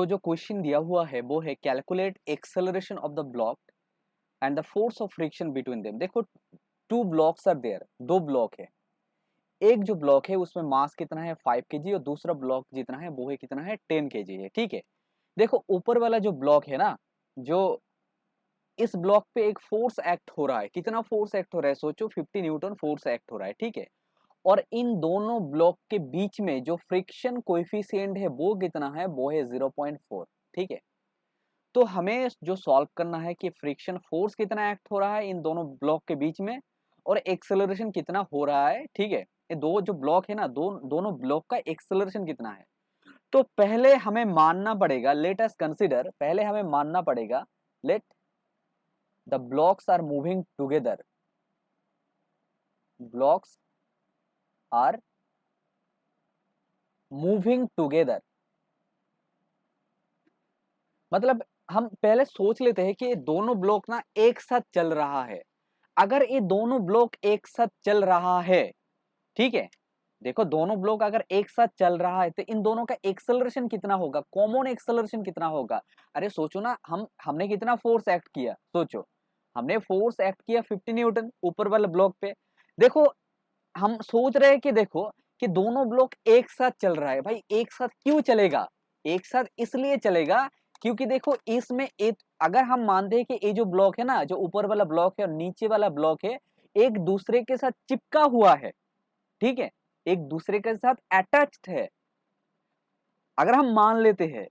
जो क्वेश्चन दिया हुआ है वो है calculate acceleration of the block and the force of friction between them. देखो टू ब्लॉक्स आर देयर, दो ब्लॉक है। एक जो ब्लॉक है उसमें मास कितना है 5 kg और दूसरा ब्लॉक जितना है वो है कितना है 10 kg है। ठीक है, देखो ऊपर वाला जो ब्लॉक है ना, जो इस ब्लॉक पे एक फोर्स एक्ट हो रहा है। कितना फोर्स एक्ट हो रहा है सोचो, 50 न्यूटन फोर्स एक्ट हो रहा है। ठीक है, और इन दोनों ब्लॉक के बीच में जो फ्रिक्शन कोएफिशिएंट है वो कितना है, वो है 0.4। ठीक है, तो हमें जो सॉल्व करना है कि फ्रिक्शन फोर्स कितना एक्ट हो रहा है इन दोनों ब्लॉक के बीच में और एक्सेलरेशन कितना हो रहा है। ठीक है, ये दो जो ब्लॉक है ना, दोनों ब्लॉक का एक्सेलरेशन कितना है। तो पहले हमें मानना पड़ेगा, लेट अस कंसीडर, पहले हमें मानना पड़ेगा let the blocks are moving together, blocks are moving together. मतलब हम पहले सोच लेते हैं कि ये दोनों ब्लॉक ना एक साथ चल रहा है। अगर ये दोनों ब्लॉक एक साथ चल रहा है, ठीक है, देखो दोनों ब्लॉक अगर एक साथ चल रहा है तो इन दोनों का एक्सेलरेशन कितना होगा, कॉमन एक्सेलरेशन कितना होगा। अरे सोचो ना, हमने कितना फोर्स एक्ट किया, सोचो हमने फोर्स एक्ट किया 50 न्यूटन ऊपर वाले ब्लॉक पे। देखो हम सोच रहे हैं कि देखो कि दोनों ब्लॉक एक साथ चल रहा है। भाई एक साथ क्यों चलेगा, एक साथ इसलिए चलेगा क्योंकि देखो इसमें एक, अगर हम मानते हैं कि ये जो ब्लॉक है ना, जो ऊपर वाला ब्लॉक है और नीचे वाला ब्लॉक है, एक दूसरे के साथ चिपका हुआ है। ठीक है, एक दूसरे के साथ अटैच्ड है। अगर हम मान लेते हैं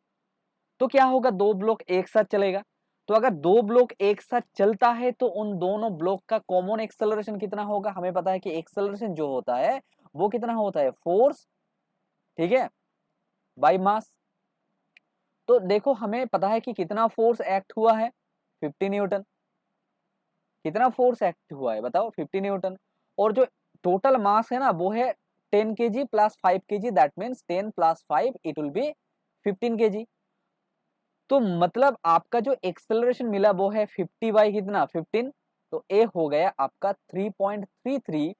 तो क्या होगा, दो ब्लॉक एक साथ चलेगा। तो अगर दो ब्लॉक एक साथ चलता है तो उन दोनों ब्लॉक का कॉमन एक्सेलरेशन कितना होगा। हमें पता है कि एक्सेलरेशन जो होता है वो कितना होता है, फोर्स, ठीक है, बाय मास। तो देखो हमें पता है कि कितना फोर्स एक्ट हुआ है, 50 न्यूटन। कितना फोर्स एक्ट हुआ है बताओ, 50 न्यूटन। और जो टोटल मास है ना वो है 10 kg plus 5 kg, that means 10 plus 5 it will be 15 kg। तो मतलब आपका जो एक्सेलरेशन मिला वो है 50 बाई कितना, 15। तो ए हो गया आपका 3.33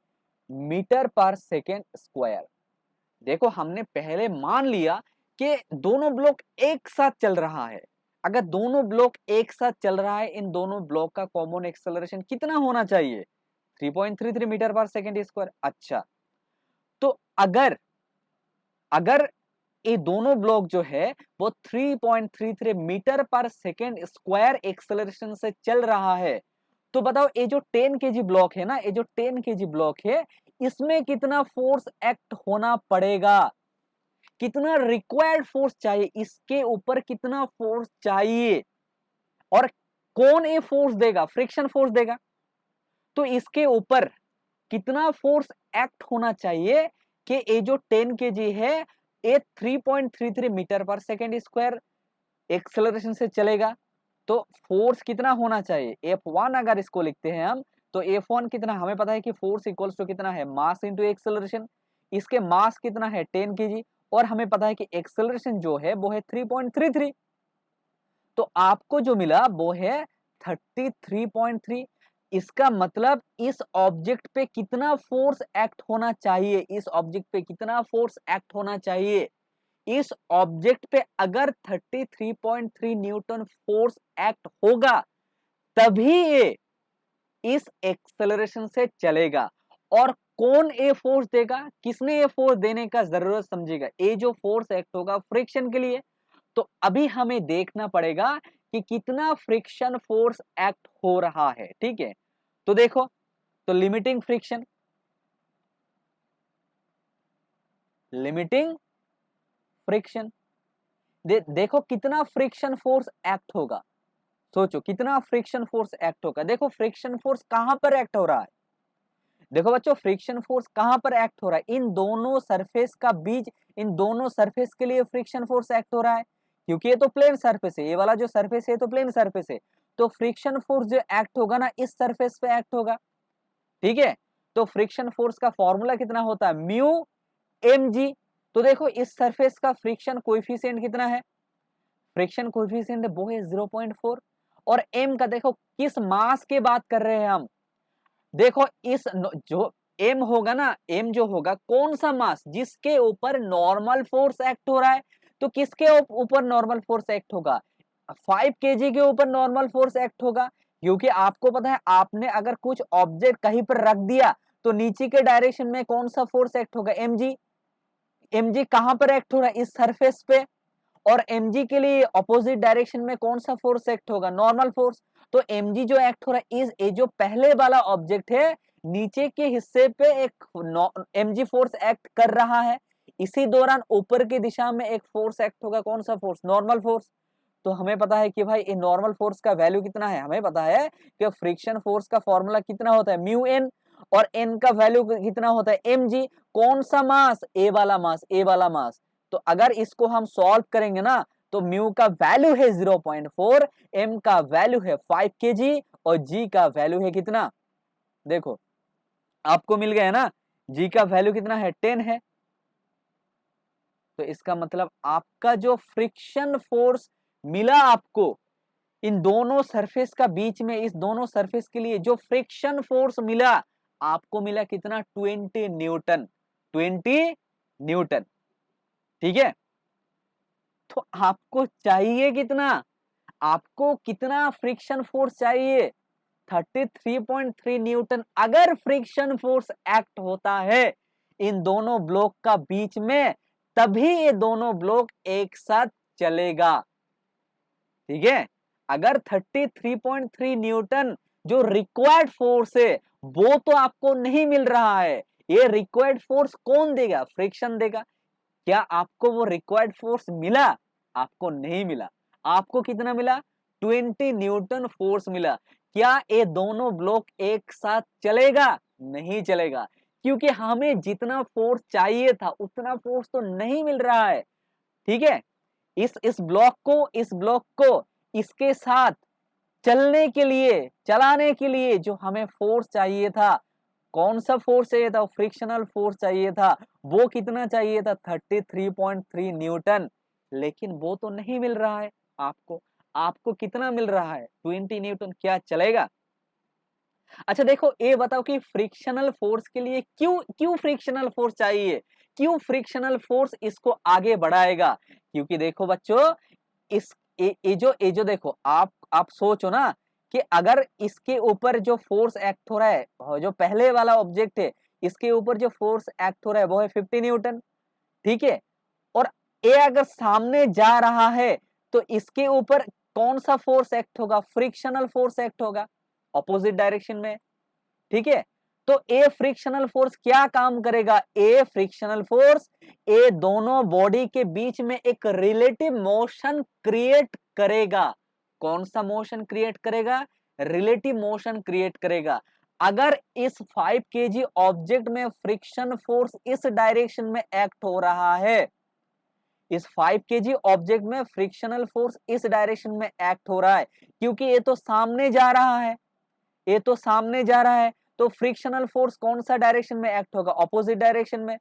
मीटर पर सेकेंड स्क्वायर। देखो हमने पहले मान लिया कि दोनों ब्लॉक एक साथ चल रहा है। अगर दोनों ब्लॉक एक साथ चल रहा है, इन दोनों ब्लॉक का कॉमन एक्सेलरेशन कितना होना चाहिए, 3.33 मीटर पर सेकेंड स्क्वायर। अच्छा, तो अगर अगर ये दोनों ब्लॉक जो है वो 3.33 मीटर पर सेकेंड स्क्वायर एक्सेलरेशन से चल रहा है, तो बताओ ये जो 10 kg ब्लॉक है ना, ये जो 10 kg ब्लॉक है, इसमें कितना फोर्स एक्ट होना पड़ेगा, कितना रिक्वायर्ड फोर्स चाहिए, इसके ऊपर कितना फोर्स चाहिए, और कौन ये फोर्स देगा, फ्रिक्शन फोर्स देगा। तो इसके ऊपर कितना फोर्स एक्ट होना चाहिए कि ये जो 10 kg है ये 3.33 मीटर पर सेकेंड स्क्वायर एक्सेलरेशन से चलेगा। तो फोर्स कितना होना चाहिए, F1 अगर इसको लिखते हैं हम, तो F1 कितना, हमें पता है कि फोर्स इक्वल्स टू कितना है, मास इंटू एक्सेलरेशन। इसके मास कितना है 10 kg, और हमें पता है कि एक्सेलरेशन जो है वो है 3.33। तो आपको जो मिला वो है 33.3। इसका मतलब इस ऑब्जेक्ट पे कितना फोर्स एक्ट होना चाहिए, इस ऑब्जेक्ट पे कितना फोर्स एक्ट होना चाहिए, इस ऑब्जेक्ट पे अगर 33.3 न्यूटन फोर्स एक्ट होगा तभी ये इस एक्सेलरेशन से चलेगा। और कौन ये फोर्स देगा, किसने ये फोर्स देने का जरूरत समझेगा, ये जो फोर्स एक्ट होगा फ्रिक्शन के लिए। तो अभी हमें देखना पड़ेगा कि कितना फ्रिक्शन फोर्स एक्ट हो रहा है। ठीक है, तो देखो, तो लिमिटिंग फ्रिक्शन, लिमिटिंग फ्रिक्शन, देखो कितना फ्रिक्शन फोर्स एक्ट होगा। सोचो कितना फ्रिक्शन फोर्स एक्ट होगा। देखो फ्रिक्शन फोर्स कहां पर एक्ट हो रहा है, देखो बच्चों फ्रिक्शन फोर्स कहां पर एक्ट हो रहा है, इन दोनों सरफेस का बीच, इन दोनों सरफेस के लिए फ्रिक्शन फोर्स एक्ट हो रहा है। क्योंकि ये तो प्लेन सरफेस है, ये वाला जो सरफेस है तो प्लेन सरफेस है। तो फ्रिक्शन फोर्स जो एक्ट होगा ना इस सरफेस पे एक्ट होगा। ठीक है, तो फ्रिक्शन फोर्स का फॉर्मूला कितना होता है, म्यू एम जी। तो देखो इस सरफेस का फ्रिक्शन कोएफिशिएंट कितना है, फ्रिक्शन कोएफिशिएंट वो है 0.4। और एम का देखो किस मास के बात कर रहे हैं हम, देखो इस जो एम होगा ना, एम जो होगा कौन सा मास, जिसके ऊपर नॉर्मल फोर्स एक्ट हो रहा है। तो किसके ऊपर नॉर्मल फोर्स एक्ट होगा? 5 kg के ऊपर नॉर्मल फोर्स एक्ट होगा, क्योंकि आपको पता है आपने अगर कुछ ऑब्जेक्ट कहीं पर रख दिया तो नीचे के डायरेक्शन में कौन सा फोर्स एक्ट होगा? mg। mg कहां पर एक्ट हो रहा है? इस सरफेस पे। और mg के लिए ऑपोजिट डायरेक्शन में कौन सा फोर्स एक्ट होगा? Normal force. तो mg जो एक्ट हो रहा है इस ये जो पहले वाला ऑब्जेक्ट है नीचे के हिस्से पे एक mg फोर्स एक्ट कर रहा है, इसी दौरान ऊपर की दिशा में एक फोर्स एक्ट होगा, कौन सा फोर्स? Normal force. तो हमें पता है कि भाई ये नॉर्मल फोर्स का वैल्यू कितना है, हमें पता है कि फ्रिक्शन फोर्स का फॉर्मूला कितना होता है? म्यू एन, और एन का वैल्यू कितना होता है? mg। कौन सा मास? ए वाला मास, ए वाला मास। तो अगर इसको हम सॉल्व करेंगे ना तो म्यू का वैल्यू है 0.4, एम का वैल्यू है 5 kg और जी का वैल्यू है कितना? देखो आपको मिल गया ना, जी का वैल्यू कितना है? 10 है। तो इसका मतलब आपका जो फ्रिक्शन फोर्स मिला आपको इन दोनों सरफेस का बीच में, इस दोनों सरफेस के लिए जो फ्रिक्शन फोर्स मिला आपको मिला कितना? 20 न्यूटन। 20 न्यूटन। ठीक है। तो आपको चाहिए कितना? आपको कितना फ्रिक्शन फोर्स चाहिए? 33.3 न्यूटन। अगर फ्रिक्शन फोर्स एक्ट होता है इन दोनों ब्लॉक का बीच में तभी ये दोनों ब्लॉक एक साथ चलेगा। ठीक है। अगर 33.3 न्यूटन जो रिक्वायर्ड फोर्स है वो तो आपको नहीं मिल रहा है, ये रिक्वायर्ड फोर्स कौन देगा? फ्रिक्शन देगा। क्या आपको वो रिक्वायर्ड फोर्स मिला? आपको नहीं मिला। आपको कितना मिला? 20 न्यूटन फोर्स मिला। क्या ये दोनों ब्लॉक एक साथ चलेगा? नहीं चलेगा, क्योंकि हमें जितना फोर्स चाहिए था उतना फोर्स तो नहीं मिल रहा है। ठीक है। इस ब्लॉक को इसके साथ चलने के लिए, चलाने के लिए जो हमें फोर्स चाहिए था, कौन सा फोर्स चाहिए था? फ्रिक्शनल फोर्स चाहिए था। वो कितना चाहिए था? 33.3 न्यूटन। लेकिन वो तो नहीं मिल रहा है आपको। आपको कितना मिल रहा है? 20 न्यूटन। क्या चलेगा? अच्छा देखो ये बताओ कि फ्रिक्शनल फोर्स के लिए क्यों क्यों फ्रिक्शनल फोर्स चाहिए? क्यों फ्रिक्शनल फोर्स इसको आगे बढ़ाएगा? क्योंकि देखो बच्चों, इस ये जो देखो आप सोचो ना कि अगर इसके ऊपर जो फोर्स एक्ट हो रहा है, और जो पहले वाला ऑब्जेक्ट है इसके ऊपर जो फोर्स एक्ट हो रहा है वो है 50 न्यूटन। ठीक है। और ये अगर सामने जा रहा है तो इसके ऊपर कौन सा फोर्स एक्ट होगा? फ्रिक्शनल फोर्स एक्ट होगा ऑपोजिट डायरेक्शन में। ठीक है। तो ए फ्रिक्शनल फोर्स क्या काम करेगा? ए फ्रिक्शनल फोर्स ए दोनों बॉडी के बीच में एक रिलेटिव मोशन क्रिएट करेगा। कौन सा मोशन क्रिएट करेगा? रिलेटिव मोशन क्रिएट करेगा। अगर इस 5 kg ऑब्जेक्ट में फ्रिक्शन फोर्स इस डायरेक्शन में एक्ट हो रहा है, इस 5 kg ऑब्जेक्ट में फ्रिक्शनल फोर्स इस डायरेक्शन में एक्ट हो रहा है, क्योंकि ये तो सामने जा रहा है, ये तो सामने जा रहा है, तो फ्रिक्शनल फोर्स कौन सा डायरेक्शन में एक्ट होगा? ऑपोजिट डायरेक्शन में।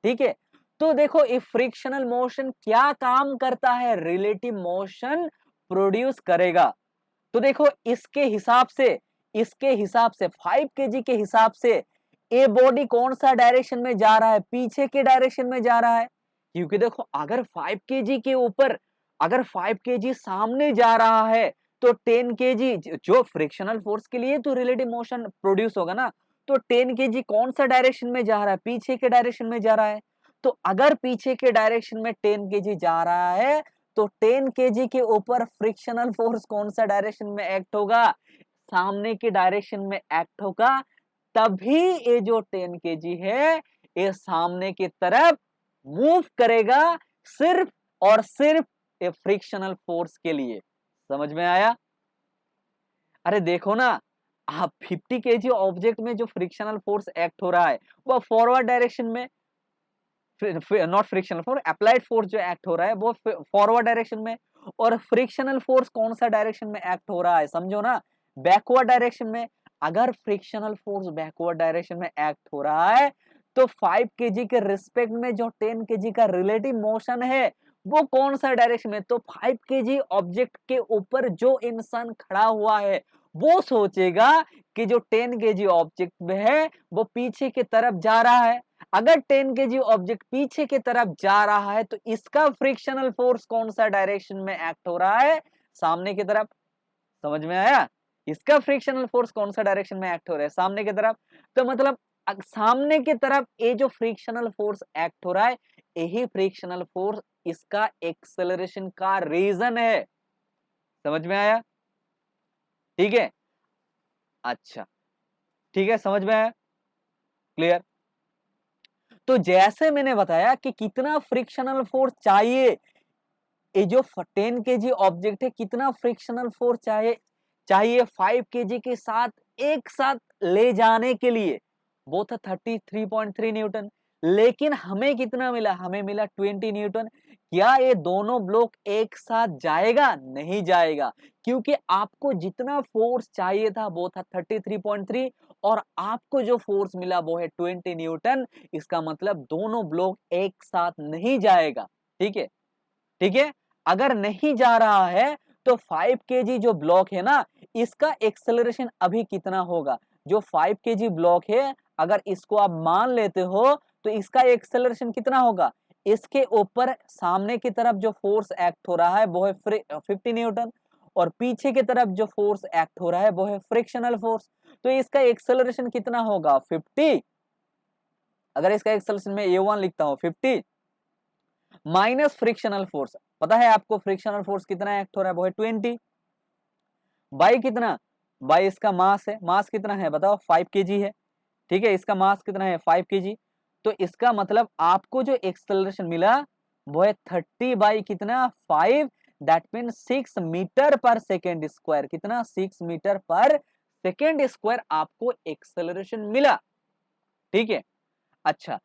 ठीक है। तो देखो ये फ्रिक्शनल मोशन क्या काम करता है? रिलेटिव मोशन प्रोड्यूस करेगा। तो देखो इसके हिसाब से 5 kg के हिसाब से ये बॉडी कौन सा डायरेक्शन में जा रहा है? पीछे के डायरेक्शन में जा रहा है। क्योंकि देखो अगर 5 kg के ऊपर, अगर 5 kg सामने जा रहा है तो 10 kg जो फ्रिक्शनल फोर्स के लिए तो रिलेटिव मोशन प्रोड्यूस होगा ना, तो 10 kg कौन सा डायरेक्शन में जा रहा है? पीछे के डायरेक्शन में जा रहा है। तो अगर पीछे के डायरेक्शन में 10 kg जा रहा है तो 10 kg के ऊपर फ्रिक्शनल फोर्स कौन सा डायरेक्शन में एक्ट होगा? सामने के डायरेक्शन में एक्ट होगा। तभी ये जो 10 kg है ये सामने की तरफ मूव करेगा, सिर्फ और सिर्फ ये फ्रिक्शनल फोर्स के लिए। समझ में आया? अरे देखो ना, आप 50 kg ऑब्जेक्ट में जो फ्रिक्शनल फोर्स एक्ट हो रहा है वो फॉरवर्ड डायरेक्शन में, not frictional force, applied force जो एक्ट हो रहा है वो फॉरवर्ड डायरेक्शन में। और फ्रिक्शनल फोर्स कौन सा डायरेक्शन में एक्ट हो रहा है? समझो ना, बैकवर्ड डायरेक्शन में। अगर फ्रिक्शनल फोर्स बैकवर्ड डायरेक्शन में एक्ट हो रहा है तो 5 kg के रिस्पेक्ट में जो 10 kg का रिलेटिव मोशन है वो कौन सा डायरेक्शन में? तो 5 kg ऑब्जेक्ट के ऊपर जो इंसान खड़ा हुआ है वो सोचेगा कि जो 10 kg ऑब्जेक्ट में है वो पीछे की तरफ जा रहा है। अगर 10 केजी ऑब्जेक्ट पीछे की तरफ जा रहा है तो इसका फ्रिक्शनल फोर्स कौन सा डायरेक्शन में एक्ट हो रहा है, सामने की तरफ। समझ में आया, इसका फ्रिक्शनल फोर्स कौन सा डायरेक्शन में एक्ट हो रहा है, सामने की तरफ। तो मतलब सामने की तरफ ये जो फ्रिक्शनल फोर्स एक्ट हो रहा है, यही फ्रिक्शनल फोर्स इसका एक्सेलरेशन का रीजन है। समझ में आया, ठीक है। अच्छा, ठीक है, समझ में आया, क्लियर। तो जैसे मैंने बताया कि कितना फ्रिक्शनल फोर्स चाहिए, ये जो 10 केजी ऑब्जेक्ट है, कितना फ्रिक्शनल फोर्स चाहिए 5 केजी के साथ एक साथ ले जाने के लिए, वो था 33.3 न्यूटन। लेकिन हमें कितना मिला, हमें मिला 20 न्यूटन। क्या ये दोनों ब्लॉक एक साथ जाएगा, नहीं जाएगा, क्योंकि आपको जितना फोर्स चाहिए था वो था 33.3 और आपको जो फोर्स मिला वो है 20 न्यूटन। इसका मतलब दोनों ब्लॉक एक साथ नहीं जाएगा, ठीक है, ठीक है। अगर नहीं जा रहा है तो 5 केजी जो ब्लॉक है ना, इसका एक्सेलरेशन अभी कितना होगा, जो 5 केजी ब्लॉक है, अगर इसको आप मान लेते हो तो इसका एक्सेलरेशन कितना होगा, इसके ऊपर सामने की तरफ जो फोर्स एक्ट हो रहा है वो है 50 न्यूटन और पीछे की तरफ जो फोर्स एक्ट हो रहा है वो है फ्रिक्शनल फोर्स। तो इसका एक्सेलरेशन कितना होगा, 50। अगर इसका एक्सेलरेशन में A1 लिखता हूं 50 माइनस फ्रिक्शनल फोर्स, पता है आपको फ्रिक्शनल फोर्स कितना एक्ट हो रहा है, वो है 20 बाई कितना, बाई इसका मास है, मास कितना है बताओ, 5 केजी है, ठीक है, इसका मास कितना है 5 केजी। तो इसका मतलब आपको जो एक्सेलरेशन मिला वो है 30 बाई कितना 5, दैट मीन 6 मीटर पर सेकेंड स्क्वायर, कितना 6 मीटर पर सेकेंड स्क्वायर आपको एक्सेलरेशन मिला, ठीक है। अच्छा,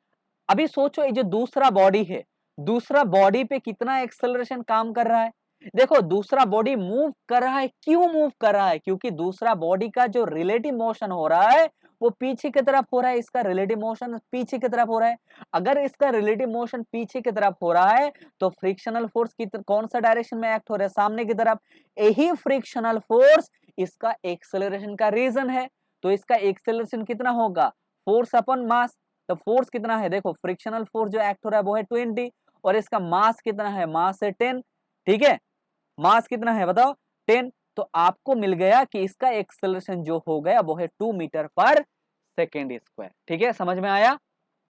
अभी सोचो ये जो दूसरा बॉडी है, दूसरा बॉडी पे कितना एक्सेलरेशन काम कर रहा है। देखो दूसरा बॉडी मूव कर रहा है, क्यों मूव कर रहा है, क्योंकि दूसरा बॉडी का जो रिलेटिव मोशन हो रहा है वो पीछे की तरफ हो रहा है, इसका रिलेटिव मोशन पीछे की तरफ हो रहा है। अगर इसका रिलेटिव मोशन पीछे की तरफ हो रहा है तो फ्रिक्शनल फोर्स कौन सा डायरेक्शन में एक्ट हो रहा है, सामने की तरफ। यही फ्रिक्शनल फोर्स इसका एक्सेलरेशन का रीजन है। तो इसका एक्सेलरेशन कितना होगा, फोर्स अपन मास। तो फोर्स कितना है, देखो फ्रिक्शनल फोर्स जो एक्ट हो रहा है वो है 20 और इसका मास कितना है, मास है 10, ठीक है। मास कितना है बताओ, 10। तो आपको मिल गया कि इसका एक्सेलरेशन जो हो गया वो है 2 मीटर पर सेकेंड स्क्वायर, ठीक है, समझ में आया।